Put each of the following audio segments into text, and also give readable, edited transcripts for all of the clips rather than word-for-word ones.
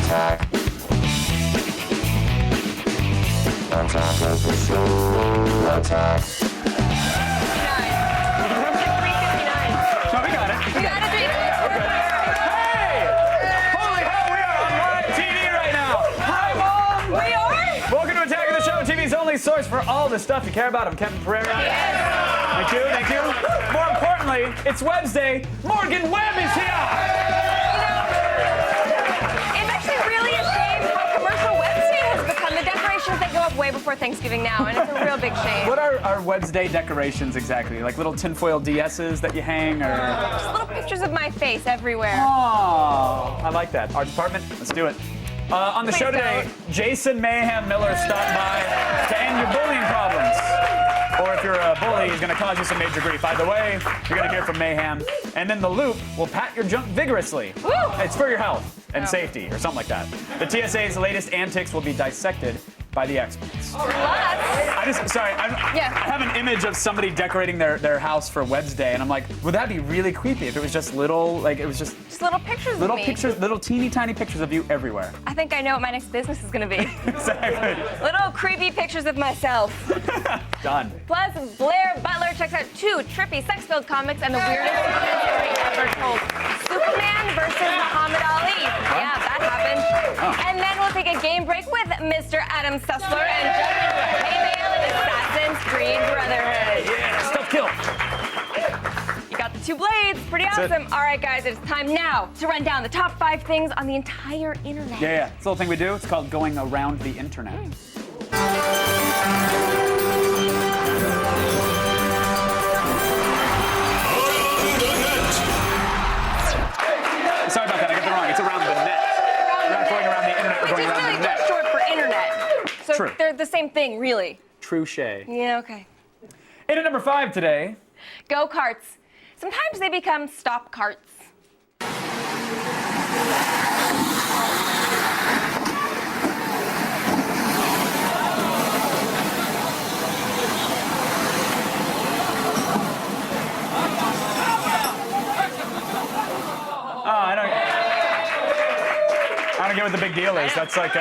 Attack of the show. Attack. 3:59. No, we got it. We got it. Hey! Holy hell, we are on live TV right now. Hi, Mom. We are? Welcome to Attack of the Show, TV's only source for all the stuff you care about. I'm Kevin Pereira. Thank you, thank you. More importantly, it's Wednesday. Morgan Webb is here. It's actually really a shame how commercial Wednesday has become. The decorations that go up way before Thanksgiving now, and it's a real big shame. What are our Wednesday decorations exactly? Like little tinfoil DSs that you hang, or? Just little pictures of my face everywhere. Oh, I like that. Art department, let's do it. On the Please show today, Jason Mayhem Miller stopped by to end your bullying problems. Or if you're a bully, he's going to cause you some major grief. Either way, you're going to hear from Mayhem. And then the Loop will pat your junk vigorously. Woo! It's for your health and safety, or something like that. The TSA's latest antics will be dissected by the experts. Plus, I have an image of somebody decorating their house for Wednesday, and I'm like, would that be really creepy if it was just little, like it was just little pictures little of me. pictures, little teeny tiny pictures of you everywhere. I think I know what my next business is going to be. Exactly. Little creepy pictures of myself. Done. Plus, Blair Butler checks out 2 trippy sex-filled comics and the weirdest story ever told. Superman versus Muhammad Ali. Yeah, that happened. Oh. And then we'll take a game break with Mr. Adam Sussler and Judge Email and Assassin's Creed Brotherhood. Yeah, stuff kill. You got the 2 blades. Pretty awesome. All right, guys, it's time now to run down the top 5 things on the entire internet. Yeah. It's a little thing we do. It's called going around the internet. Sorry about that. I got that wrong. It's around the net. We're not going around the internet. We're Which going is around really the net. just short for internet. So True. they're the same thing, really. True Shay. Yeah, okay. In at number 5 today. Go-karts. Sometimes they become stop carts. I don't get what the big deal is. That's like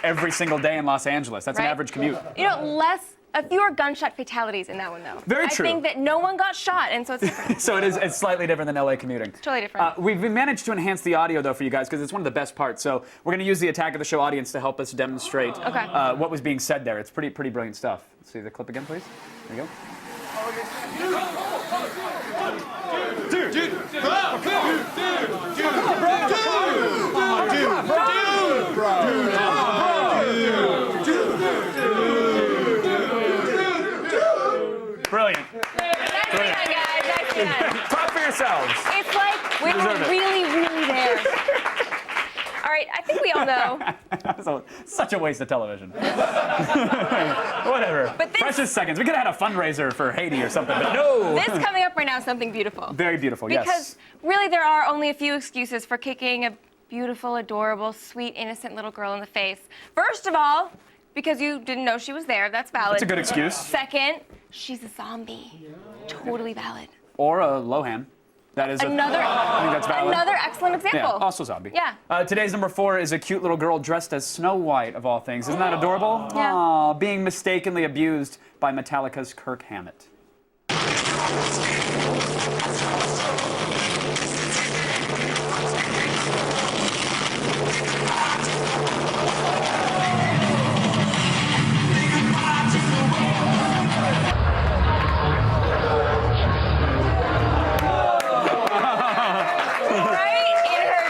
every single day in Los Angeles. That's an Right. average commute. You know, fewer gunshot fatalities in that one, though. Very true. I think that no one got shot, and so it's different. So it's slightly different than LA commuting. Totally different. We've managed to enhance the audio though for you guys because it's one of the best parts. So we're going to use the Attack of the Show audience to help us demonstrate what was being said there. It's pretty brilliant stuff. Let's see the clip again, please. There you go. Brilliant. Nicely done, guys. Nicely done. Talk for yourselves. It's like we were deserve it. really, really there. All right, I think we all know. So, such a waste of television. Whatever. But this- Precious seconds. We could have had a fundraiser for Haiti or something, but no. This coming up right now is something beautiful. Very beautiful, yes. Because really there are only a few excuses for kicking a beautiful, adorable, sweet, innocent little girl in the face. First of all, because you didn't know she was there. That's valid. That's a good excuse. Second, she's a zombie. Totally valid. Or a Lohan. That is I think that's valid. Another excellent example. Yeah, also zombie. Yeah. Today's number 4 is a cute little girl dressed as Snow White, of all things. Isn't that adorable? Yeah. Aw, being mistakenly abused by Metallica's Kirk Hammett.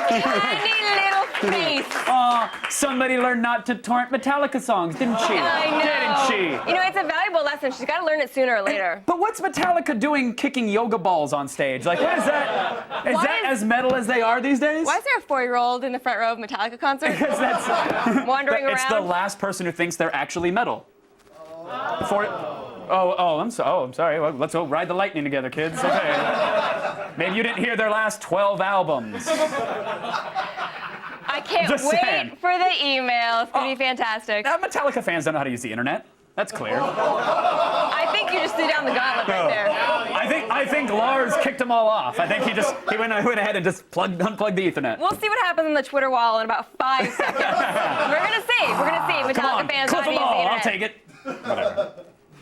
Tiny little face. Aw, somebody learned not to torrent Metallica songs, didn't she? I know. Didn't she? You know, it's a valuable lesson. She's got to learn it sooner or later. But what's Metallica doing kicking yoga balls on stage? Like, what is that? Is that as metal as they are these days? Why is there a 4-year-old in the front row of a Metallica concert? Because that's wandering around. It's the last person who thinks they're actually metal. I'm sorry. Well, let's go ride the lightning together, kids. Okay. Maybe you didn't hear their last 12 albums. I can't Just wait saying. for the email. It's going to be fantastic. Metallica fans don't know how to use the internet. That's clear. I think you just threw down the gauntlet right there. I think Lars kicked them all off. I think he went ahead and just unplugged the Ethernet. We'll see what happens on the Twitter wall in about 5 seconds. We're gonna see. Metallica fans clip not them use the all. I'll internet. take it. Whatever.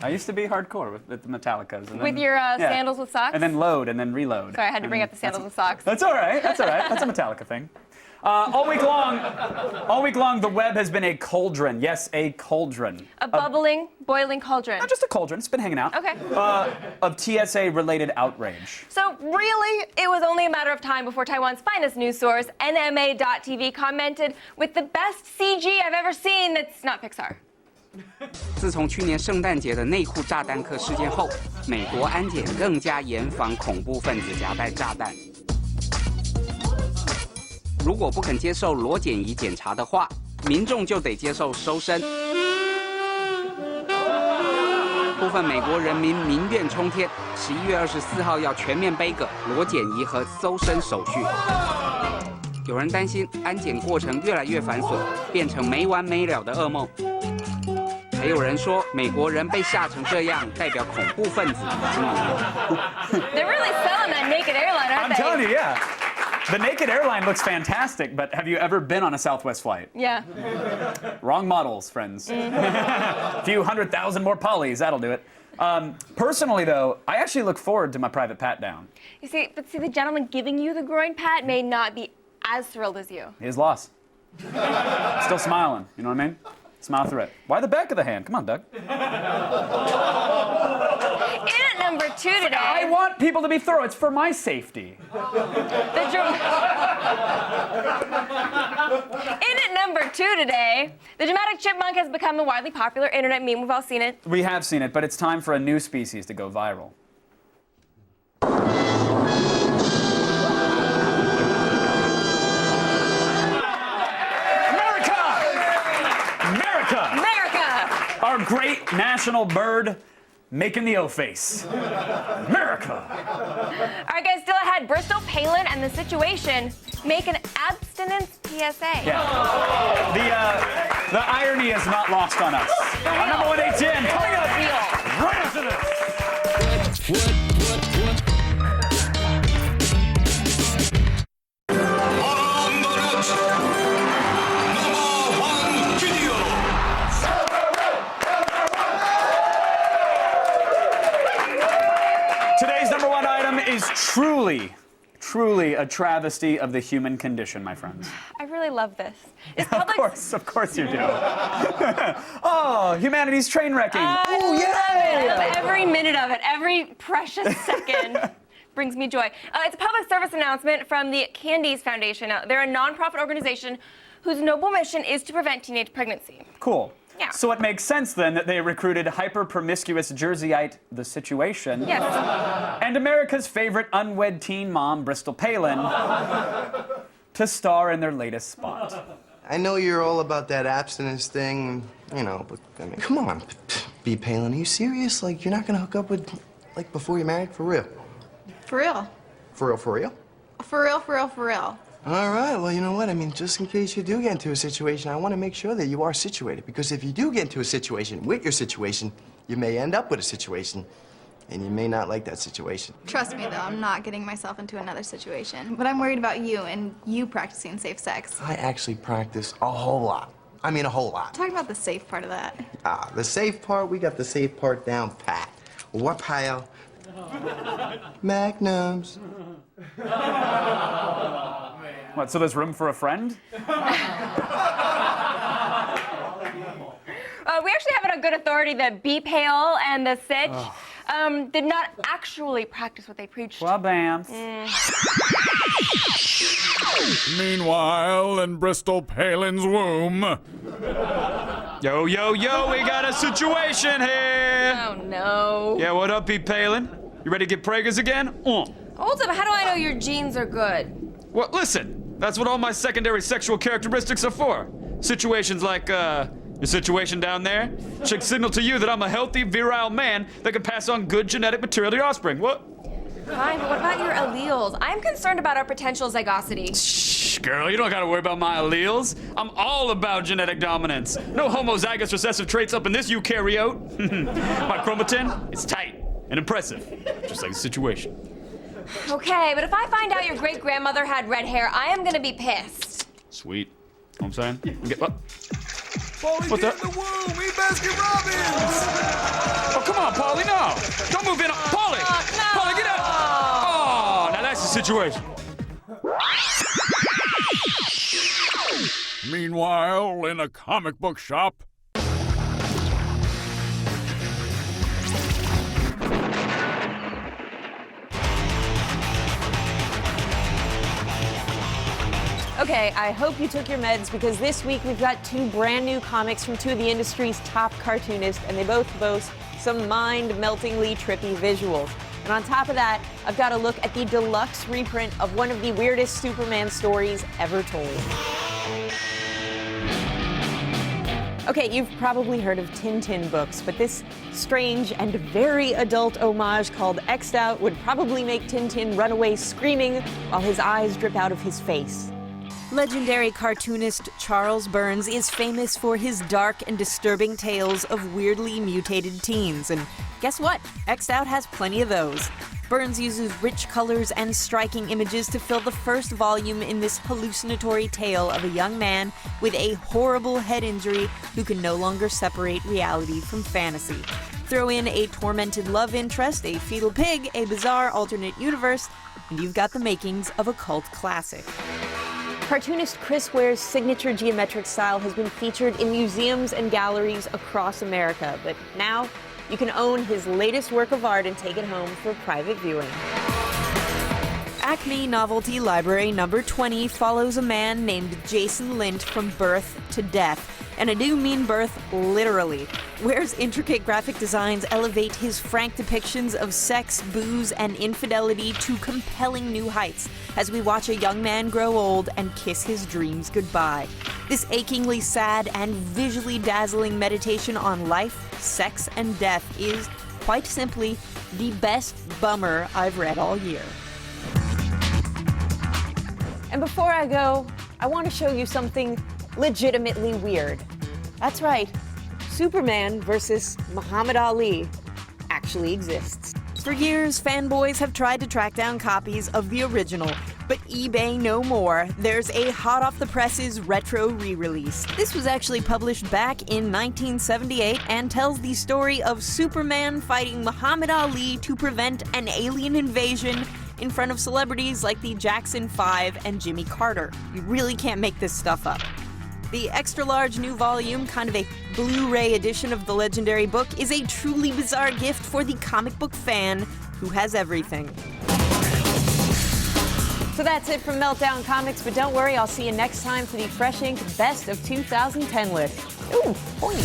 I used to be hardcore with the Metallicas. And With your sandals with socks? And then load and then reload. Sorry, I had to bring up the sandals with socks. That's all right. That's a Metallica thing. All week long, the web has been a cauldron. Yes, a cauldron. A bubbling, boiling cauldron. Not just a cauldron. It's been hanging out. Okay. Of TSA-related outrage. So really, it was only a matter of time before Taiwan's finest news source, NMA.TV, commented with the best CG I've ever seen that's not Pixar. 自从去年圣诞节的内库炸弹客事件后，美国安检更加严防恐怖分子夹带炸弹。如果不肯接受裸检仪检查的话，民众就得接受搜身。部分美国人民民怨冲天，11月24号要全面背个裸检仪和搜身手续。有人担心安检过程越来越繁琐，变成没完没了的噩梦。还有人说，美国人被吓成这样，代表恐怖分子已经赢。They're really selling that naked airline, aren't I'm they? telling you, yeah. The naked airline looks fantastic, but have you ever been on a Southwest flight? Yeah. Wrong models, friends. A few 100,000 more polys, that'll do it. Personally, though, I actually look forward to my private pat down. You see, the gentleman giving you the groin pat may not be as thrilled as you. His loss. Still smiling, you know what I mean? Smile through it. Why the back of the hand? Come on, Doug. In at number 2 today. I want people to be thorough. It's for my safety. In at number 2 today, the dramatic chipmunk has become a widely popular internet meme. We've all seen it. We have seen it, but it's time for a new species to go viral. America! Our great national bird making the O face. America! All right, guys, still ahead. Bristol Palin and The Situation make an abstinence PSA. Yeah. The irony is not lost on us. Our number 1 ATN coming up right after this. Today's number 1 item is truly a travesty of the human condition, my friends. I really love this. Is Of course you do. Oh, humanity's train wrecking. I love every minute of it. Every precious second brings me joy. It's a public service announcement from the Candies Foundation. They're a nonprofit organization whose noble mission is to prevent teenage pregnancy. Cool. Yeah. So it makes sense then that they recruited hyper-promiscuous Jerseyite The Situation. Yes. And America's favorite unwed teen mom, Bristol Palin, to star in their latest spot. I know you're all about that abstinence thing, you know, but I mean, come on, B. Palin, are you serious? Like, you're not gonna hook up with, like, before you're married? For real? For real. For real, for real? For real, for real, for real. All right, well, you know what? I mean, just in case you do get into a situation, I want to make sure that you are situated. Because if you do get into a situation with your situation, you may end up with a situation, and you may not like that situation. Trust me, though, I'm not getting myself into another situation. But I'm worried about you and you practicing safe sex. I actually practice a whole lot. I mean, a whole lot. Talking about the safe part of that. The safe part, we got the safe part down pat. What pile? Magnums. What, so there's room for a friend? We actually have it on good authority that B. Pale and the Sitch did not actually practice what they preached. Well, bam. Meanwhile, in Bristol Palin's womb. Yo, yo, yo, we got a situation here. Oh, no. Yeah, what up, Pete Palin? You ready to get preggers again? Hold up, how do I know your genes are good? Well, listen, that's what all my secondary sexual characteristics are for. Situations like, your situation down there should signal to you that I'm a healthy, virile man that can pass on good genetic material to your offspring. What? Fine, but what about your alleles? I'm concerned about our potential zygosity. Shh, girl, you don't gotta worry about my alleles. I'm all about genetic dominance. No homozygous recessive traits up in this eukaryote. My chromatin, it's tight and impressive, just like the situation. Okay, but if I find out your great-grandmother had red hair, I am gonna be pissed. Sweet. Know what I'm saying? Get up. Paulie, What's get that? in the womb! Eat Baskin Robbins! Oh, come on, Paulie, no. Don't move in. Paulie! no. Paulie, get up! Oh, now that's the situation. Meanwhile, in a comic book shop. Okay, I hope you took your meds because this week we've got two brand new comics from two of the industry's top cartoonists, and they both boast some mind-meltingly trippy visuals. And on top of that, I've got a look at the deluxe reprint of one of the weirdest Superman stories ever told. Okay, you've probably heard of Tintin books, but this strange and very adult homage called X'd Out would probably make Tintin run away screaming while his eyes drip out of his face. Legendary cartoonist Charles Burns is famous for his dark and disturbing tales of weirdly mutated teens, and guess what? X'd Out has plenty of those. Burns uses rich colors and striking images to fill the first volume in this hallucinatory tale of a young man with a horrible head injury who can no longer separate reality from fantasy. Throw in a tormented love interest, a fetal pig, a bizarre alternate universe, and you've got the makings of a cult classic. Cartoonist Chris Ware's signature geometric style has been featured in museums and galleries across America, but now you can own his latest work of art and take it home for private viewing. Acme Novelty Library number 20 follows a man named Jason Lint from birth to death. And I do mean birth literally. Ware's intricate graphic designs elevate his frank depictions of sex, booze, and infidelity to compelling new heights as we watch a young man grow old and kiss his dreams goodbye. This achingly sad and visually dazzling meditation on life, sex, and death is, quite simply, the best bummer I've read all year. And before I go, I want to show you something legitimately weird. That's right, Superman versus Muhammad Ali actually exists. For years, fanboys have tried to track down copies of the original, but eBay no more. There's a hot-off-the-presses retro re-release. This was actually published back in 1978 and tells the story of Superman fighting Muhammad Ali to prevent an alien invasion in front of celebrities like the Jackson 5 and Jimmy Carter. You really can't make this stuff up. The extra-large new volume, kind of a Blu-ray edition of the legendary book, is a truly bizarre gift for the comic book fan who has everything. So that's it from Meltdown Comics, but don't worry, I'll see you next time for the Fresh Ink Best of 2010 list. Ooh, point.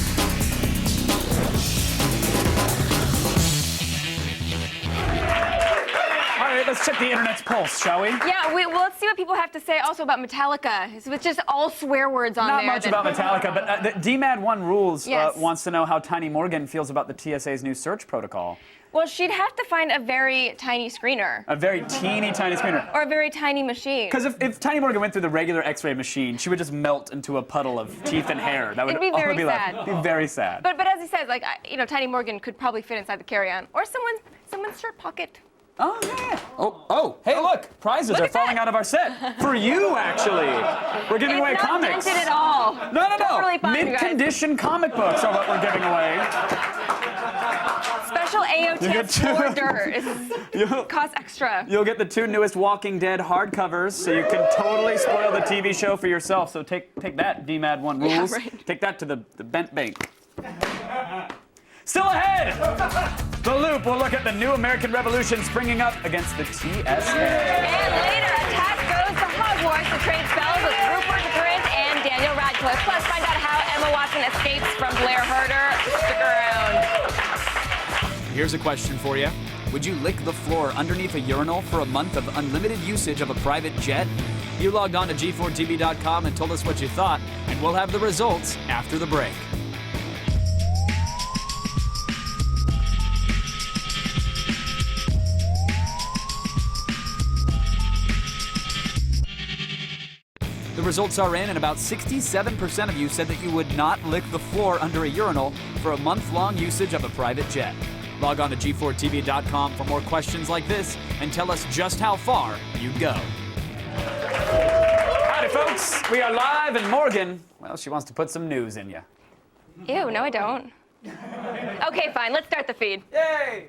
All right, let's check the internet's pulse, shall we? Yeah, well, let's see what people have to say also about Metallica. It's just all swear words on Not there. much about Metallica, but DMAD1 Rules Yes. wants to know how Tiny Morgan feels about the TSA's new search protocol. Well, she'd have to find a very tiny screener. A very teeny tiny screener. Or a very tiny machine. Because if Tiny Morgan went through the regular X-ray machine, she would just melt into a puddle of teeth and hair. That would It'd be very sad. It'd be very sad. But as he says, like, Tiny Morgan could probably fit inside the carry-on. Or someone's shirt pocket. Oh, yeah. Oh, hey, look. Prizes are falling out of our set. For you, actually. We're giving away comics. It's not dented at all. No. Totally fine, you guys. Mid-condition comic books are what we're giving away. Special AOTS hors d'oeuvres. Cost extra. You'll get the 2 newest Walking Dead hardcovers, so you can totally spoil the TV show for yourself. So take that, DMAD1 Rules. Yeah, right. Take that to the bent bank. Still ahead! The Loop will look at the new American Revolution springing up against the TSA. And later, attack goes to Hogwarts to trade spells with Rupert Grint and Daniel Radcliffe. Plus, find out how Emma Watson escapes from Blair Herter. Stick around. Here's a question for you. Would you lick the floor underneath a urinal for a month of unlimited usage of a private jet? You logged on to G4TV.com and told us what you thought, and we'll have the results after the break. The results are in, and about 67% of you said that you would not lick the floor under a urinal for a month-long usage of a private jet. Log on to G4TV.com for more questions like this and tell us just how far you'd go. Howdy, folks. We are live, and Morgan, well, she wants to put some news in you. Ew, no, I don't. Okay, fine. Let's start the feed. Yay!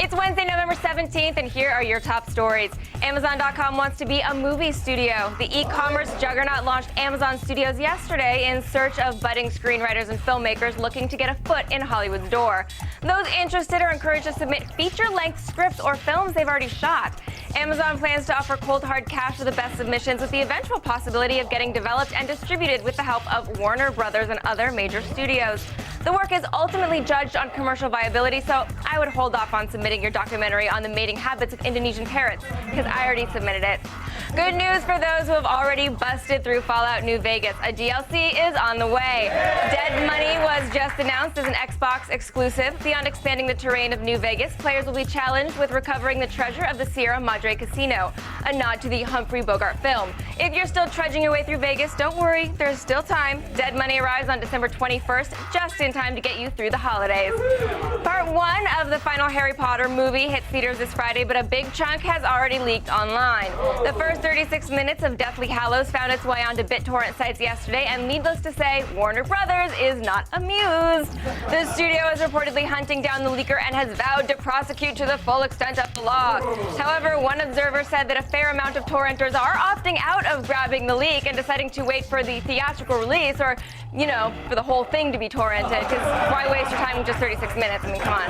It's Wednesday, November 17th, and here are your top stories. Amazon.com wants to be a movie studio. The e-commerce juggernaut launched Amazon Studios yesterday in search of budding screenwriters and filmmakers looking to get a foot in Hollywood's door. Those interested are encouraged to submit feature-length scripts or films they've already shot. Amazon plans to offer cold hard cash for the best submissions with the eventual possibility of getting developed and distributed with the help of Warner Brothers and other major studios. The work is ultimately judged on commercial viability, so I would hold off on submitting your documentary on the mating habits of Indonesian parrots, because I already submitted it. Good news for those who have already busted through Fallout New Vegas. A DLC is on the way. Dead Money was just announced as an Xbox exclusive. Beyond expanding the terrain of New Vegas, players will be challenged with recovering the treasure of the Sierra Madre Casino, a nod to the Humphrey Bogart film. If you're still trudging your way through Vegas, don't worry, there's still time. Dead Money arrives on December 21st, just in time to get you through the holidays. Part 1 of the final Harry Potter movie hits theaters this Friday, but a big chunk has already leaked online. The first 36 minutes of Deathly Hallows found its way onto BitTorrent sites yesterday, and needless to say, Warner Brothers is not amused. The studio is reportedly hunting down the leaker and has vowed to prosecute to the full extent of the law. However, one observer said that a fair amount of torrenters are opting out of grabbing the leak and deciding to wait for the theatrical release, or, you know, for the whole thing to be torrented, because why waste your time with just 36 minutes? I mean, come on.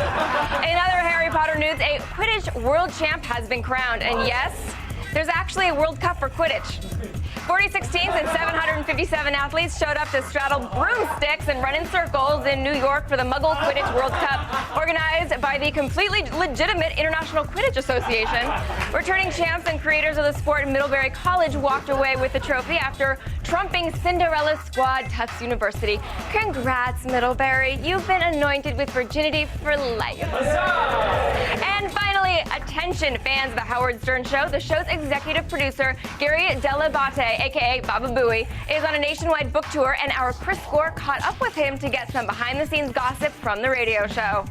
In other Harry Potter news, a Quidditch world champ has been crowned, and yes, there's actually a World Cup for Quidditch. 46 teams and 757 athletes showed up to straddle broomsticks and run in circles in New York for the Muggle Quidditch World Cup, organized by the completely legitimate International Quidditch Association. Returning champs and creators of the sport in Middlebury College walked away with the trophy after trumping Cinderella's squad, Tufts University. Congrats, Middlebury. You've been anointed with virginity for life. And finally, attention fans of The Howard Stern Show. The show's executive producer, Gary Dell'Abate, aka Baba Booey, is on a nationwide book tour, and our Chris Score caught up with him to get some behind-the-scenes gossip from the radio show.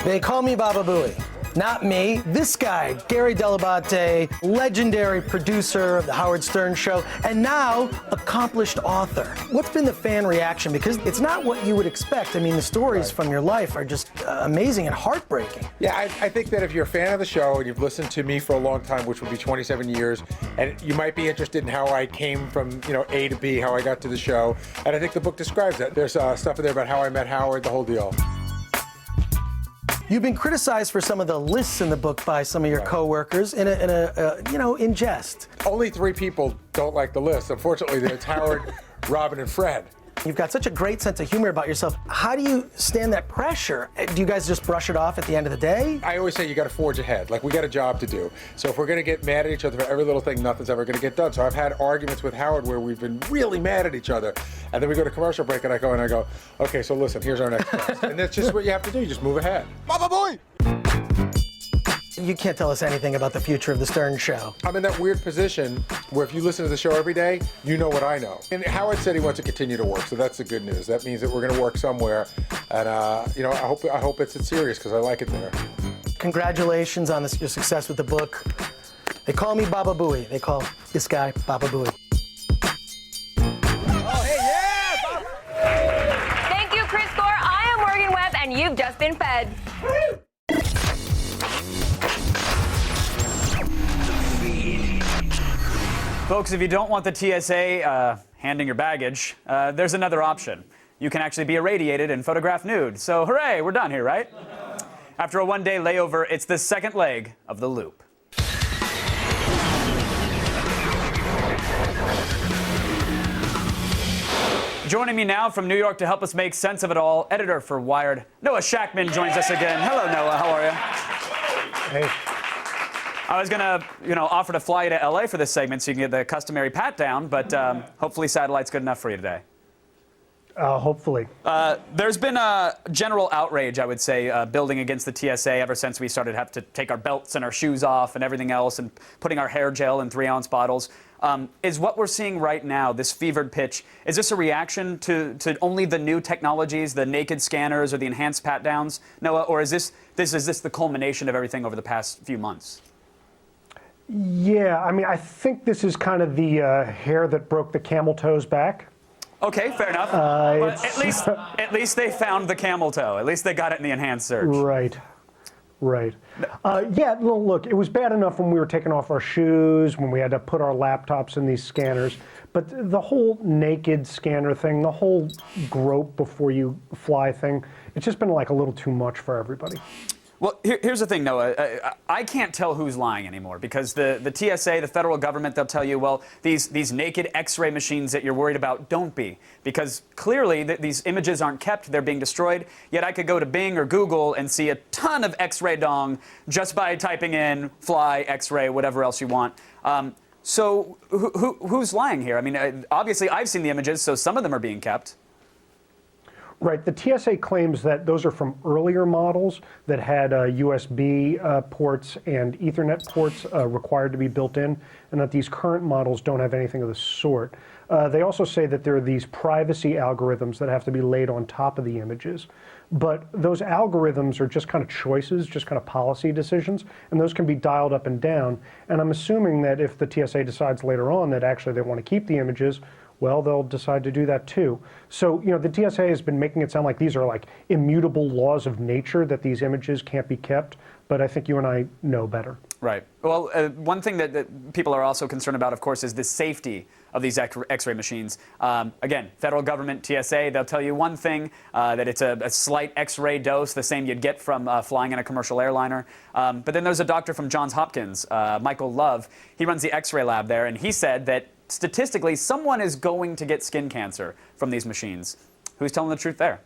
They call me Baba Booey. Not me, this guy, Gary Dell'Abate, legendary producer of The Howard Stern Show, and now accomplished author. What's been the fan reaction? Because it's not what you would expect. I mean, the stories from your life are just amazing and heartbreaking. Yeah, I think that if you're a fan of the show and you've listened to me for a long time, which would be 27 years, and you might be interested in how I came from, A to B, how I got to the show, and I think the book describes that. There's stuff in there about how I met Howard, the whole deal. You've been criticized for some of the lists in the book by some of your coworkers in jest. Only 3 people don't like the list. Unfortunately, it's Howard, Robin, and Fred. You've got such a great sense of humor about yourself. How do you stand that pressure? Do you guys just brush it off at the end of the day? I always say you got to forge ahead. Like, we got a job to do. So if we're going to get mad at each other for every little thing, nothing's ever going to get done. So I've had arguments with Howard where we've been really mad at each other. And then we go to commercial break and I go, okay, so listen, here's our next test. And that's just what you have to do. You just move ahead. Baba boy! You can't tell us anything about the future of the Stern Show. I'm in that weird position where if you listen to the show every day, you know what I know. And Howard said he wants to continue to work, so that's the good news. That means that we're going to work somewhere, and I hope it's serious because I like it there. Congratulations on your success with the book. They call me Baba Booey. They call this guy Baba Booey. Oh, hey, yeah! Baba. Thank you, Chris Score. I am Morgan Webb, and you've just been fed. Folks, if you don't want the TSA handing your baggage, there's another option. You can actually be irradiated and photographed nude. So hooray, we're done here, right? After a one-day layover, it's the second leg of the loop. Joining me now from New York to help us make sense of it all, editor for Wired, Noah Shachman joins us again. Hello, Noah. How are you? Hey. I was going to, offer to fly you to L.A. for this segment so you can get the customary pat down, but hopefully satellite's good enough for you today. Hopefully. There's been a general outrage, I would say, building against the TSA ever since we started to have to take our belts and our shoes off and everything else and putting our hair gel in 3-ounce bottles. Is what we're seeing right now, this fevered pitch, is this a reaction to only the new technologies, the naked scanners or the enhanced pat-downs, Noah, or is this the culmination of everything over the past few months? Yeah, I mean, I think this is kind of the hair that broke the camel toe's back. Okay, fair enough. But at least they found the camel toe. At least they got it in the enhanced search. Right. Yeah, look, it was bad enough when we were taking off our shoes, when we had to put our laptops in these scanners. But the whole naked scanner thing, the whole grope before you fly thing, it's just been like a little too much for everybody. Well, here's the thing, Noah. I can't tell who's lying anymore because the TSA, the federal government, they'll tell you, well, these naked X-ray machines that you're worried about don't be. Because clearly these images aren't kept, they're being destroyed. Yet I could go to Bing or Google and see a ton of X-ray dong just by typing in fly, X-ray, whatever else you want. So who's lying here? I mean, obviously I've seen the images, so some of them are being kept. Right. The TSA claims that those are from earlier models that had USB ports and Ethernet ports required to be built in, and that these current models don't have anything of the sort. They also say that there are these privacy algorithms that have to be laid on top of the images. But those algorithms are just kind of choices, just kind of policy decisions, and those can be dialed up and down. And I'm assuming that if the TSA decides later on that actually they want to keep the images, well, they'll decide to do that too. So, you know, the TSA has been making it sound like these are like immutable laws of nature, that these images can't be kept, but I think you and I know better. Right. Well, one thing that people are also concerned about, of course, is the safety of these X-ray machines. Again, federal government, TSA, they'll tell you one thing, that it's a slight X-ray dose, the same you'd get from flying in a commercial airliner. But then there's a doctor from Johns Hopkins, Michael Love. He runs the X-ray lab there, and he said that statistically, someone is going to get skin cancer from these machines. Who's telling the truth there?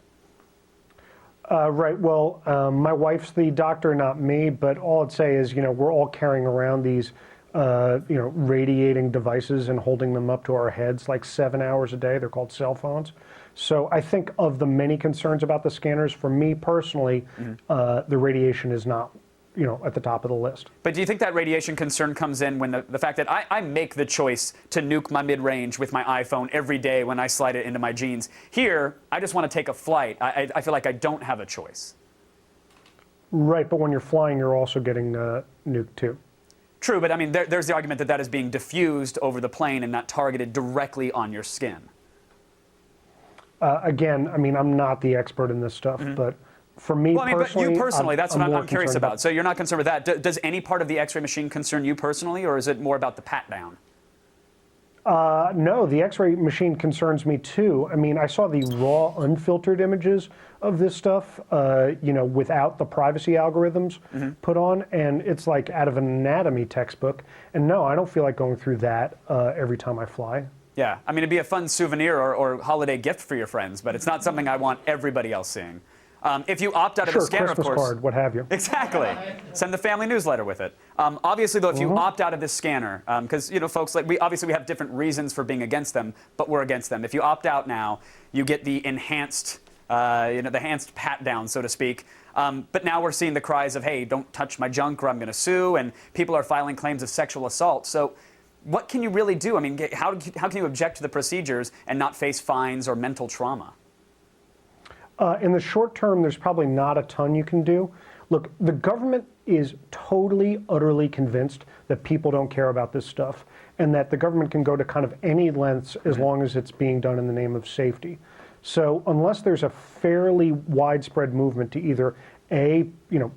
Right. Well, my wife's the doctor, not me. But all I'd say is, you know, we're all carrying around these, you know, radiating devices and holding them up to our heads like 7 hours a day. They're called cell phones. So I think of the many concerns about the scanners, for me personally, the radiation is not, you know, at the top of the list. But do you think that radiation concern comes in when the fact that I make the choice to nuke my mid-range with my iPhone every day when I slide it into my jeans? Here, I just want to take a flight. I feel like I don't have a choice. Right, but when you're flying, you're also getting nuked too. True, but I mean, there's the argument that that is being diffused over the plane and not targeted directly on your skin. Again, I mean, I'm not the expert in this stuff, but for me personally, but you personally, that's what I'm curious about. about. So you're not concerned with that. Does any part of the X-ray machine concern you personally, or is it more about the pat-down? No, the X-ray machine concerns me too. I mean, I saw the raw, unfiltered images of this stuff, you know, without the privacy algorithms put on, and it's like out of an anatomy textbook. And no, I don't feel like going through that every time I fly. Yeah, I mean, it'd be a fun souvenir or holiday gift for your friends, but it's not something I want everybody else seeing. If you opt out of the scanner, Christmas of course. card, what have you. Exactly. Send the family newsletter with it. Obviously, though, if you opt out of this scanner, because you know, folks, like we have different reasons for being against them, but we're against them. If you opt out now, you get the enhanced, you know, the enhanced pat down, so to speak. But now we're seeing the cries of, hey, don't touch my junk or I'm going to sue, and people are filing claims of sexual assault. So what can you really do? I mean, how can you object to the procedures and not face fines or mental trauma? In the short term, there's probably not a ton you can do. Look, the government is totally, utterly convinced that people don't care about this stuff, and that the government can go to kind of any lengths as long as it's being done in the name of safety. So unless there's a fairly widespread movement to either A, you know,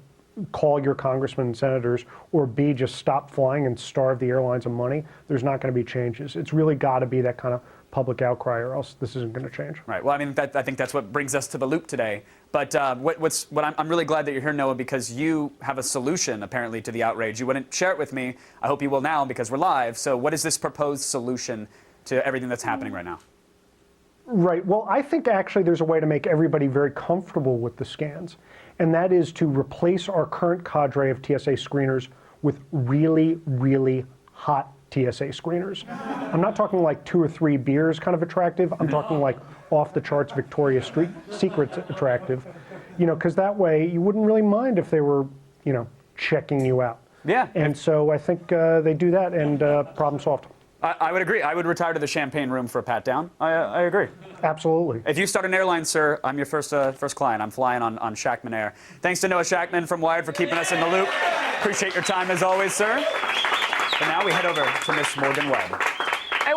call your congressmen and senators, or B, just stop flying and starve the airlines of money, there's not going to be changes. It's really got to be that kind of public outcry, or else this isn't going to change. Right. Well, I mean, I think that's what brings us to the loop today. But I'm really glad that you're here, Noah, because you have a solution, apparently, to the outrage. You wouldn't share it with me. I hope you will now, because we're live. So what is this proposed solution to everything that's happening right now? Right. Well, I think actually there's a way to make everybody very comfortable with the scans, and that is to replace our current cadre of TSA screeners with really, really hot TSA screeners. I'm not talking like 2 or 3 beers kind of attractive. I'm talking like off-the-charts Victoria's Secret's attractive, because that way you wouldn't really mind if they were, checking you out. Yeah. And so I think they do that, and problem solved. I would agree. I would retire to the champagne room for a pat down. I agree. Absolutely. If you start an airline, sir, I'm your first client. I'm flying on Shachman Air. Thanks to Noah Shachman from Wired for keeping us in the loop. Appreciate your time as always, sir. And now we head over to Miss Morgan Webb.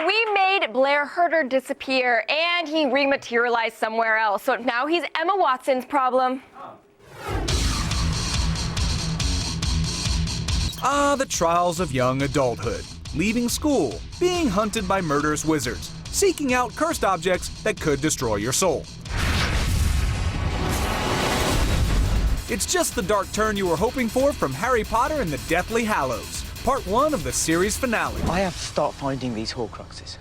We made Blair Herter disappear, and he rematerialized somewhere else. So now he's Emma Watson's problem. The trials of young adulthood. Leaving school, being hunted by murderous wizards, seeking out cursed objects that could destroy your soul. It's just the dark turn you were hoping for from Harry Potter and the Deathly Hallows, part 1 of the series finale. I have to start finding these Horcruxes.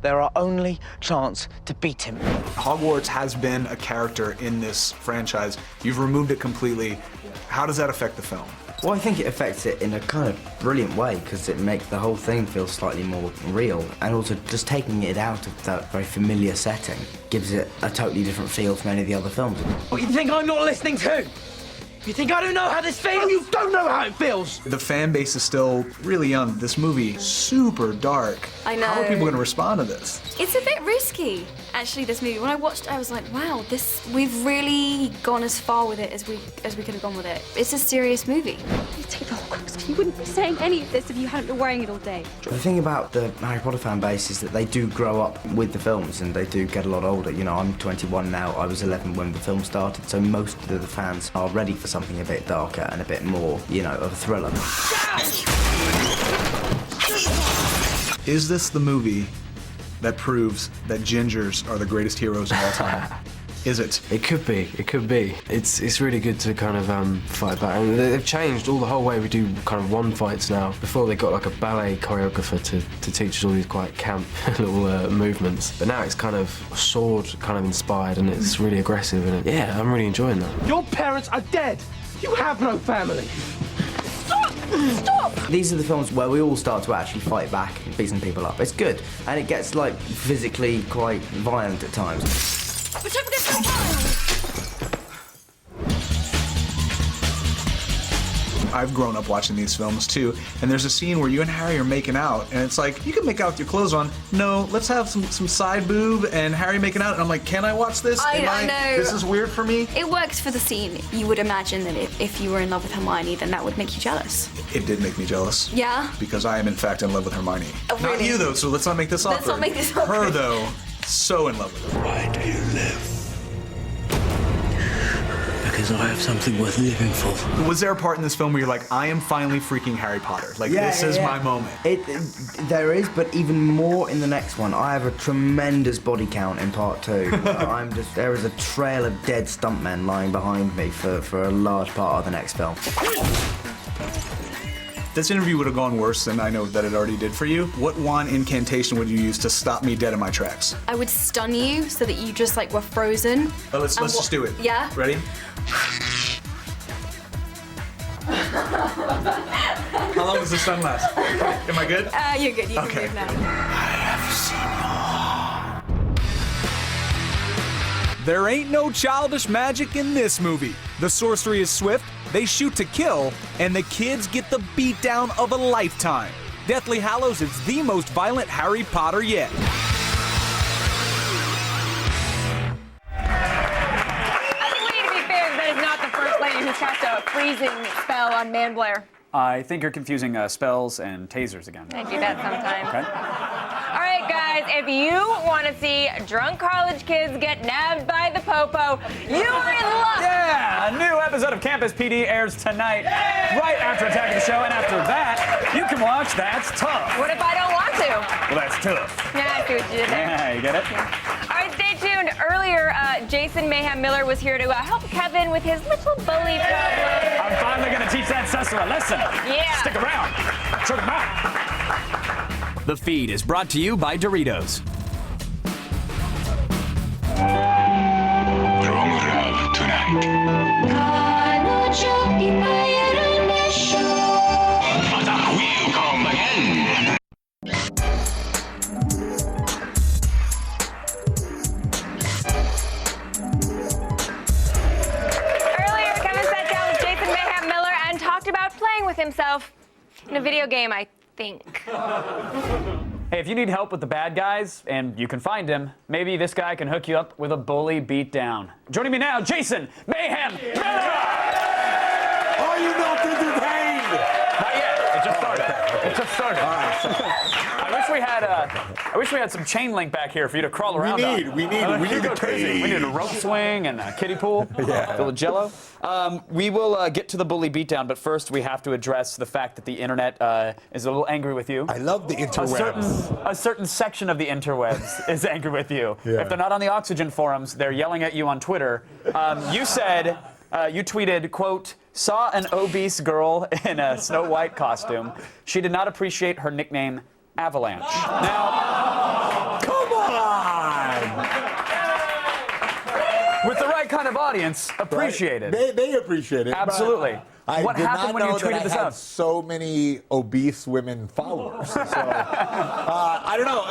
They're our only chance to beat him. Hogwarts has been a character in this franchise. You've removed it completely. How does that affect the film? Well, I think it affects it in a kind of brilliant way because it makes the whole thing feel slightly more real, and also just taking it out of that very familiar setting gives it a totally different feel from any of the other films. What, you think I'm not listening to? You think I don't know how this feels? You don't know how it feels! The fan base is still really young. This movie, super dark. I know. How are people going to respond to this? It's a bit risky, actually, this movie. When I watched it, I was like, wow, we've really gone as far with it as we could have gone with it. It's a serious movie. You take the Horcrux. You wouldn't be saying any of this if you hadn't been wearing it all day. The thing about the Harry Potter fan base is that they do grow up with the films and they do get a lot older. I'm 21 now, I was 11 when the film started, so most of the fans are ready for something a bit darker and a bit more, of a thriller. Is this the movie that proves that gingers are the greatest heroes of all time? Is it? It could be. It could be. It's really good to kind of fight back. And they've changed all the whole way we do kind of one fights now. Before they got like a ballet choreographer to teach us all these quite camp little movements. But now it's kind of sword kind of inspired and it's really aggressive and yeah, I'm really enjoying that. Your parents are dead. You have no family. Stop! These are the films where we all start to actually fight back and beat some people up. It's good, and it gets physically quite violent at times. I've grown up watching these films too, and there's a scene where you and Harry are making out, and it's like, you can make out with your clothes on. No, let's have some side boob and Harry making out, and I'm like, can I watch this? I know. This is weird for me. It works for the scene. You would imagine that if you were in love with Hermione, then that would make you jealous. It did make me jealous. Yeah? Because I am in fact in love with Hermione. Oh, really? Not you though, so let's not make this awkward. Let's not make this awkward. Her though, so in love with her. Why do you live? Because I have something worth living for. Was there a part in this film where you're like, I am finally freaking Harry Potter? This is my moment. There is, but even more in the next one. I have a tremendous body count in part 2. There is a trail of dead stuntmen lying behind me for a large part of the next film. This interview would have gone worse than I know that it already did for you. What wand incantation would you use to stop me dead in my tracks? I would stun you so that you just were frozen. Let's just do it. Yeah? Ready? How long does the stun last? Am I good? You're good. You can move now. There ain't no childish magic in this movie. The sorcery is swift, they shoot to kill, and the kids get the beatdown of a lifetime. Deathly Hallows is the most violent Harry Potter yet. I think we need to be fair that is not the first lady who's cast a freezing spell on Man Blair. I think you're confusing spells and tasers again. I do that sometimes. Okay. All right, guys, if you want to see drunk college kids get nabbed by the popo, you are in luck. Yeah, a new episode of Campus PD airs tonight, right after Attack of the Show, and after that, you can watch That's Tough. What if I don't want to? Well, that's tough. Yeah, I see what you did there. Yeah, you get it? Yeah. All right, stay tuned. Earlier, Jason Mayhem Miller was here to help Kevin with his little bully problem. I'm finally going to teach that Cecil a lesson. Yeah. Stick around. Check him out. The feed is brought to you by Doritos. Wrong love tonight. Attack will come again. himself in a video game, I think. Hey, if you need help with the bad guys, and you can find him, maybe this guy can hook you up with a bully beatdown. Joining me now, Jason Mayhem Miller! Are you not entertained? Not yet. It just started. It just started. All right. I wish we had some chain link back here for you to crawl around on. We need a crazy. We need a rope swing and a kiddie pool. Yeah. Full of jello. We will get to the bully beatdown, but first we have to address the fact that the internet is a little angry with you. I love the interwebs. A certain section of the interwebs is angry with you. Yeah. If they're not on the Oxygen forums, they're yelling at you on Twitter. You said, you tweeted, quote, saw an obese girl in a Snow White costume. She did not appreciate her nickname, Avalanche. Now, come on! With the right kind of audience, appreciate it. They appreciate it. Absolutely. What happened when you tweeted this out? So many obese women followers. So, I don't know.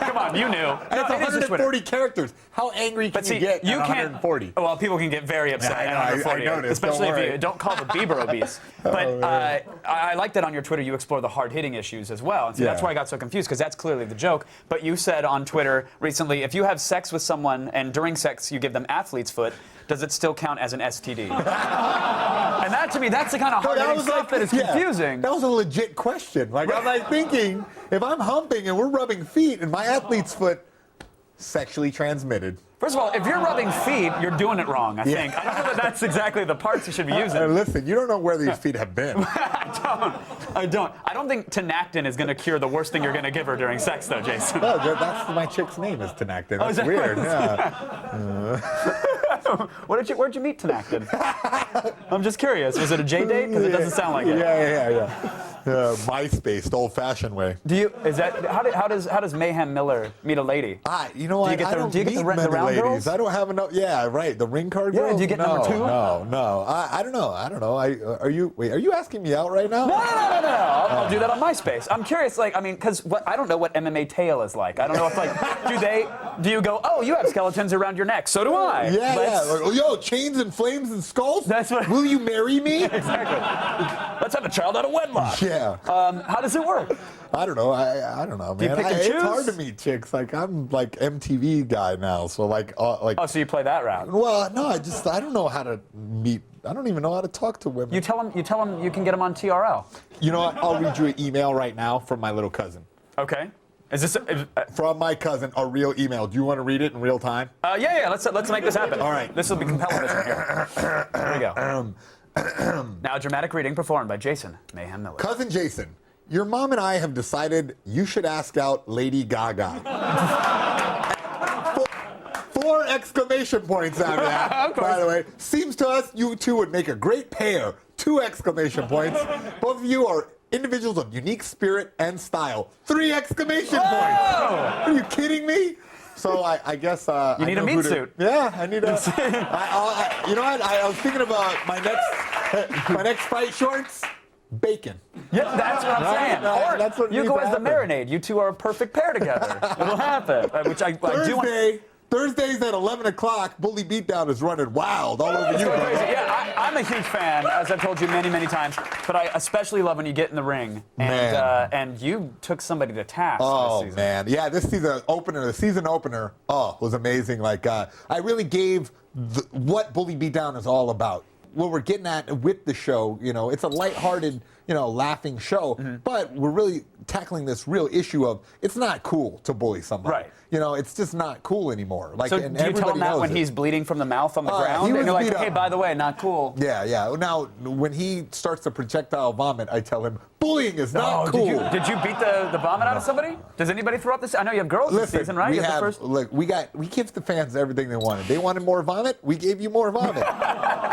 Come on, you knew. It's 140 characters. How angry can you get at 140? Well, people can get very upset at 140, I noticed, especially if you don't call the Bieber obese. But I like that on your Twitter you explore the hard-hitting issues as well. And so that's why I got so confused, because that's clearly the joke. But you said on Twitter recently, if you have sex with someone and during sex you give them athlete's foot, does it still count as an STD? And that, to me, that's the kind of hard-hitting stuff that is confusing. That was a legit question. Like, I'm like thinking, if I'm humping and we're rubbing feet and my athlete's foot, sexually transmitted. First of all, if you're rubbing feet, you're doing it wrong, I think. I don't know that that's exactly the parts you should be using. Listen, you don't know where these feet have been. I don't. I don't think Tinactin is going to cure the worst thing you're going to give her during sex, though, Jason. No, that's my chick's name is Tinactin. Oh, is That's that weird. Yeah. Where'd you meet Tinactin? I'm just curious. Was it a J date? Because it doesn't sound like it. Yeah. MySpace, the old-fashioned way. How does Mayhem Miller meet a lady? You know what? Do you get the round ladies. girls? I don't have enough. Yeah, right. The ring card Yeah, girls. do you get number 2? No. I don't know. Are you asking me out right now? No. I'll do that on MySpace. I'm curious, because I don't know what MMA tail is like. I don't know if, do you go, oh, you have skeletons around your neck, so do I. Yeah. Like, yo, chains and flames and skulls? That's what. Will you marry me? Exactly. Let's have a child out of wedlock. Yeah. How does it work? I don't know. I don't know, man. Do you pick and choose? It's hard to meet chicks. Like, I'm like MTV guy now, so Oh, so you play that route? Well, no, I don't know how to meet. I don't even know how to talk to women. You tell them you can get them on TRL. You know what? I'll read you an email right now from my little cousin. Okay. Is this from my cousin? A real email. Do you want to read it in real time? Yeah. Let's make this happen. All right. This will be television here. Here we go. Now, dramatic reading performed by Jason Mayhem Miller. Cousin Jason, your mom and I have decided you should ask out Lady Gaga. 4 exclamation points out of that, by the way. Seems to us you two would make a great pair. 2 exclamation points. Both of you are individuals of unique spirit and style. 3 exclamation points. Are you kidding me? So I guess you need a meat suit. Yeah, I need a. You know what? I was thinking about my next fight shorts. Bacon. Yeah, that's what I'm saying. Or that's what you go as the marinade. You two are a perfect pair together. It'll happen. Which I do want. Thursdays at 11 o'clock, Bully Beatdown is running wild all over you, brother. Yeah, I'm a huge fan, as I've told you many, many times. But I especially love when you get in the ring. And you took somebody to task this season. Man. Yeah, the season opener, was amazing. Like, I really gave what Bully Beatdown is all about. What we're getting at with the show, it's a lighthearted, laughing show, but we're really tackling this real issue of it's not cool to bully somebody. Right. It's just not cool anymore. Like, so and do you tell him that when it. he's bleeding from the mouth on the ground? And you're like, hey, by the way, not cool. Yeah. Now, when he starts to projectile vomit, I tell him, bullying is not cool. Did you beat the vomit out of somebody? Does anybody throw up this? I know you have girls this season, right? We give the fans everything they wanted. They wanted more vomit, we gave you more vomit.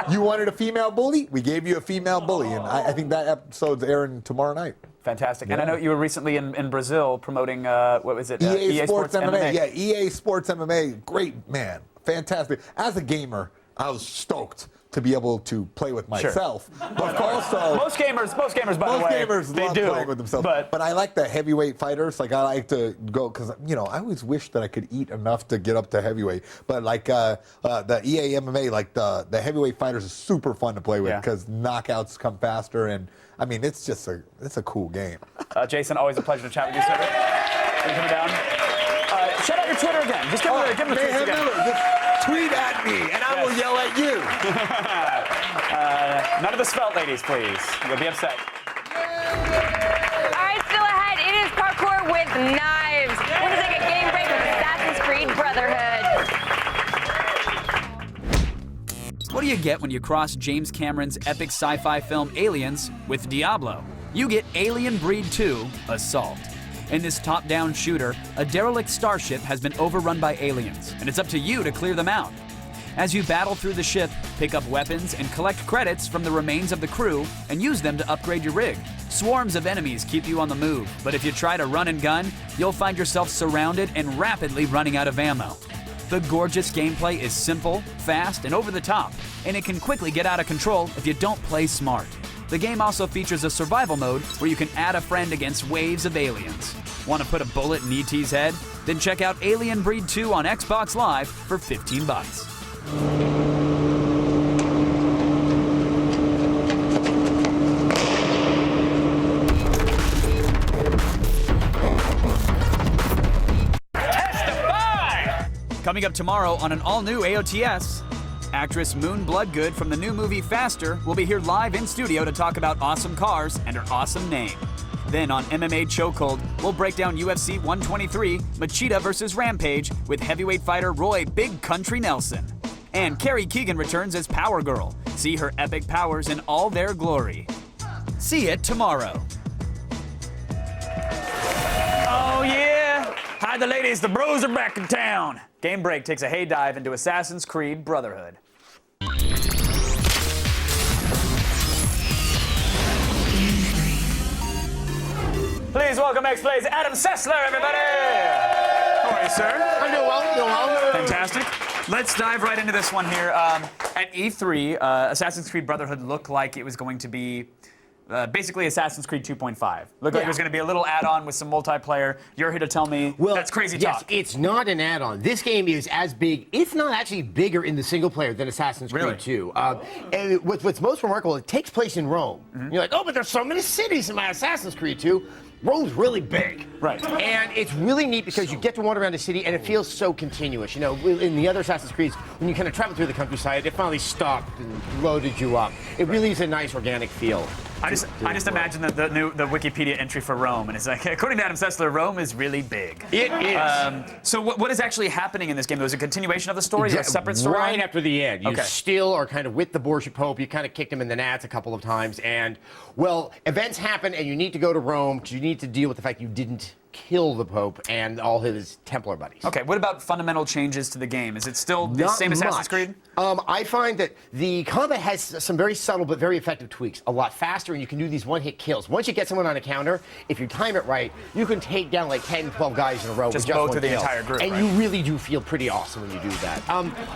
You wanted a female bully, we gave you a female bully. And I think that episode's airing tomorrow night. Fantastic. Yeah. And I know you were recently in Brazil promoting, what was it? EA Sports MMA. Yeah, EA Sports MMA. Great, man. Fantastic. As a gamer, I was stoked to be able to play with myself. But also, most gamers, by the way, they love do playing with themselves. But I like the heavyweight fighters. Like I like to go because I always wish that I could eat enough to get up to heavyweight. But like the EA MMA, like the heavyweight fighters is super fun to play with because knockouts come faster, and I mean it's a cool game. Jason, always a pleasure to chat with you, sir. Thanks for coming down. Shout out your Twitter again. Just give him a tweet again. Just tweet at me, and I will yell at you. None of the svelte ladies, please. You'll be upset. All right, still ahead. It is parkour with knives. We're going to take a game break with Assassin's Creed Brotherhood. What do you get when you cross James Cameron's epic sci-fi film Aliens with Diablo? You get Alien Breed 2: Assault. In this top-down shooter, a derelict starship has been overrun by aliens, and it's up to you to clear them out. As you battle through the ship, pick up weapons and collect credits from the remains of the crew and use them to upgrade your rig. Swarms of enemies keep you on the move, but if you try to run and gun, you'll find yourself surrounded and rapidly running out of ammo. The gorgeous gameplay is simple, fast, and over the top, and it can quickly get out of control if you don't play smart. The game also features a survival mode where you can add a friend against waves of aliens. Want to put a bullet in E.T.'s head? Then check out Alien Breed 2 on Xbox Live for $15. Coming up tomorrow on an all-new AOTS, actress Moon Bloodgood from the new movie Faster will be here live in studio to talk about awesome cars and her awesome name. Then on MMA Chokehold, we'll break down UFC 123, Machida versus Rampage with heavyweight fighter Roy Big Country Nelson. And Carrie Keegan returns as Power Girl. See her epic powers in all their glory. See it tomorrow. Oh yeah! Hi the ladies, the bros are back in town. Game Break takes a hay dive into Assassin's Creed Brotherhood. Please welcome X-Play's Adam Sessler, everybody! How are you, sir? I'm doing well, Fantastic. Let's dive right into this one here. At E3, Assassin's Creed Brotherhood looked like it was going to be basically Assassin's Creed 2.5. Looked like it was going to be a little add-on with some multiplayer. You're here to tell me that's crazy talk. Yes, it's not an add-on. This game is as big, if not actually bigger in the single player than Assassin's Creed 2. And what's most remarkable, it takes place in Rome. You're like, oh, but there's so many cities in my Assassin's Creed 2. Rome's really big. Right. And it's really neat because you get to wander around the city and it feels so continuous. You know, in the other Assassin's Creeds, when you kind of travel through the countryside, it finally stopped and loaded you up. It really is a nice organic feel. I just imagine the Wikipedia entry for Rome, and it's like, according to Adam Sessler, Rome is really big. It is. So what is actually happening in this game? There's a continuation of the story, a separate story? Right after the end. You still are kind of with the Borgia Pope. You kind of kicked him in the nads a couple of times, and, well, events happen, and you need to go to Rome because you need to deal with the fact you didn't kill the Pope and all his Templar buddies. Okay, what about fundamental changes to the game? Is it still the same Assassin's Creed? I find that the combat has some very subtle but very effective tweaks. A lot faster, and you can do these one-hit kills. Once you get someone on a counter, if you time it right, you can take down like 10, 12 guys in a row just with just go one through the kill. entire group, and right? you really do feel pretty awesome when you do that.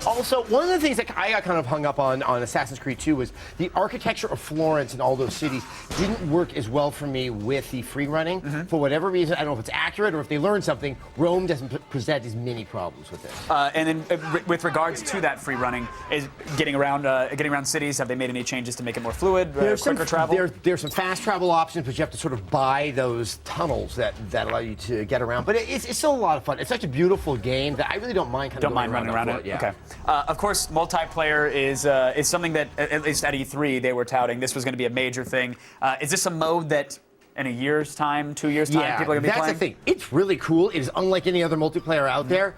Also, one of the things that I got kind of hung up on Assassin's Creed 2 was the architecture of Florence and all those cities didn't work as well for me with the free running. For whatever reason, I don't know if it's accurate or if they learned something, Rome doesn't present as many problems with it. And then with regards to that free running, is getting around cities, have they made any changes to make it more fluid, quicker travel? There's some fast travel options, but you have to sort of buy those tunnels that allow you to get around. But it's still a lot of fun. It's such a beautiful game that I really don't mind running around it. Yeah. Okay. Of course, multiplayer is something that, at least at E3, they were touting. This was going to be a major thing. Is this a mode that in a year's time, 2 years' time, people are going to be playing? That's the thing. It's really cool. It is unlike any other multiplayer out there.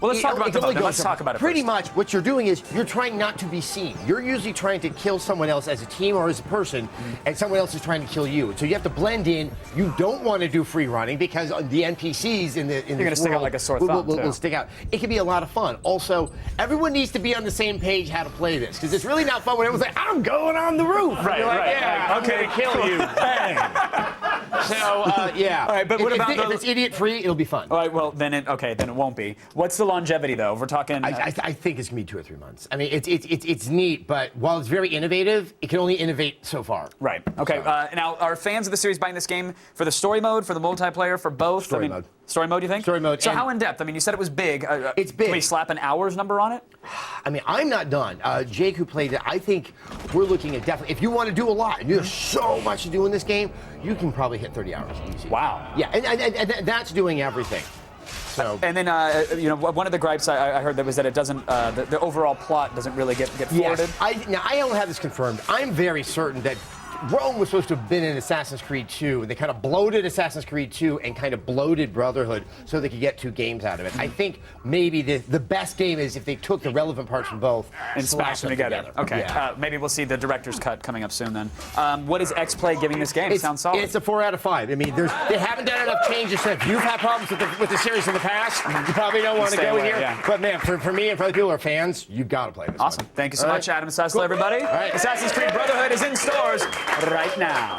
Well, let's talk about the mode. Let's talk about it Pretty first. much what you're doing is you're trying not to be seen. You're usually trying to kill someone else as a team or as a person, and someone else is trying to kill you. So you have to blend in. You don't want to do free running because the NPCs in you're going to stick out like a sore thumb. Will stick out. It can be a lot of fun. Also, everyone needs to be on the same page how to play this because it's really not fun when everyone's like, "I'm going on the roof." Right, you're like, right. Yeah, Okay, I'm gonna kill you. Bang. Yeah. All right, but what about if it's idiot-free, it'll be fun. All right, well, then it won't be. What's the longevity, though? If we're talking... I think it's going to be 2 or 3 months. I mean, it's neat, but while it's very innovative, it can only innovate so far. Right. Okay. Now, are fans of the series buying this game for the story mode, for the multiplayer, for both? Story mode. Story mode, you think? Story mode. So how in-depth? I mean, you said it was big. It's big. Can we slap an hours number on it? I mean, I'm not done. Jake, who played it, I think we're looking at definitely, if you want to do a lot, and there's so much to do in this game, you can probably hit 30 hours easy. Wow. Yeah, and that's doing everything. So. And then, one of the gripes I heard that was that it doesn't, the overall plot doesn't really get forwarded. Yes. Now, I don't have this confirmed. I'm very certain that Rome was supposed to have been in Assassin's Creed 2, and they kind of bloated Assassin's Creed 2 and kind of bloated Brotherhood so they could get 2 games out of it. I think maybe the best game is if they took the relevant parts from both and smashed them together. Okay, yeah. Maybe we'll see the director's cut coming up soon then. What is X-Play giving this game? It sounds solid. It's a 4 out of 5. I mean, they haven't done enough changes. So if you've had problems with the series in the past, you probably don't want to go here. Yeah. But man, for me and for other people who are fans, you've got to play this. Awesome. one. Thank you so much, Adam Sussler, everybody. All right. Assassin's Creed Brotherhood is in stores right now.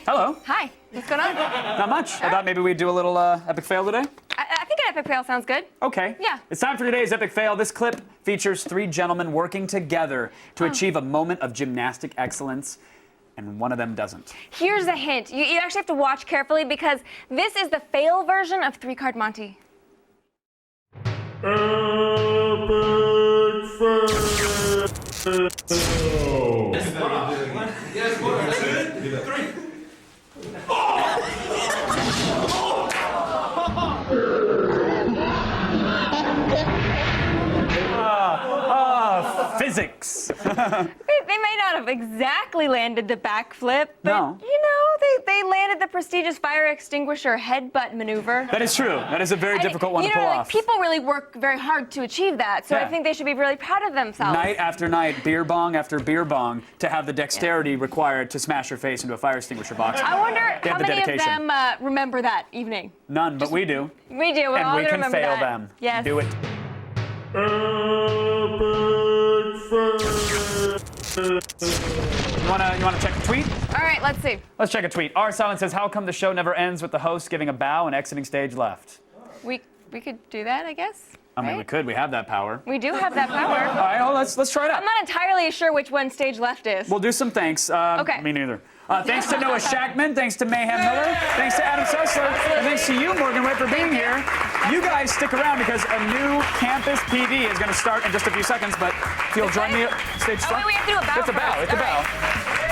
Hello. Hi. What's going on? Not much. I thought maybe we'd do a little epic fail today. I think an epic fail sounds good. Okay. Yeah. It's time for today's epic fail. This clip features 3 gentlemen working together to achieve a moment of gymnastic excellence, and one of them doesn't. Here's a hint. You actually have to watch carefully because this is the fail version of 3-Card Monty. Physics. They may not have exactly landed the backflip, but they landed the prestigious fire extinguisher headbutt maneuver. That is true. That is a very difficult one to pull off. People really work very hard to achieve that, so I think they should be really proud of themselves. Night after night, beer bong after beer bong, to have the dexterity required to smash your face into a fire extinguisher box. I wonder They how have the many of dedication. them remember that evening. None, but we do. We do. We're And all we gonna can remember fail that. them. Yes. Do it. You wanna check a tweet? All right, let's see. Let's check a tweet. R. Silent says, how come the show never ends with the host giving a bow and exiting stage left? We could do that, I guess. I mean, we could. We have that power. We do have that power. All right, well, let's try it out. I'm not entirely sure which one stage left is. We'll do some thanks. Okay. Me neither. Thanks to Noah Shachman, thanks to Mayhem Miller, thanks to Adam Sussler, and thanks to you, Morgan White, for being here. You guys stick around because a new campus PD is going to start in just a few seconds, but if you'll join me, stage Oh, wait, we have to do a bow It's a bow. first. It's a All bow. right.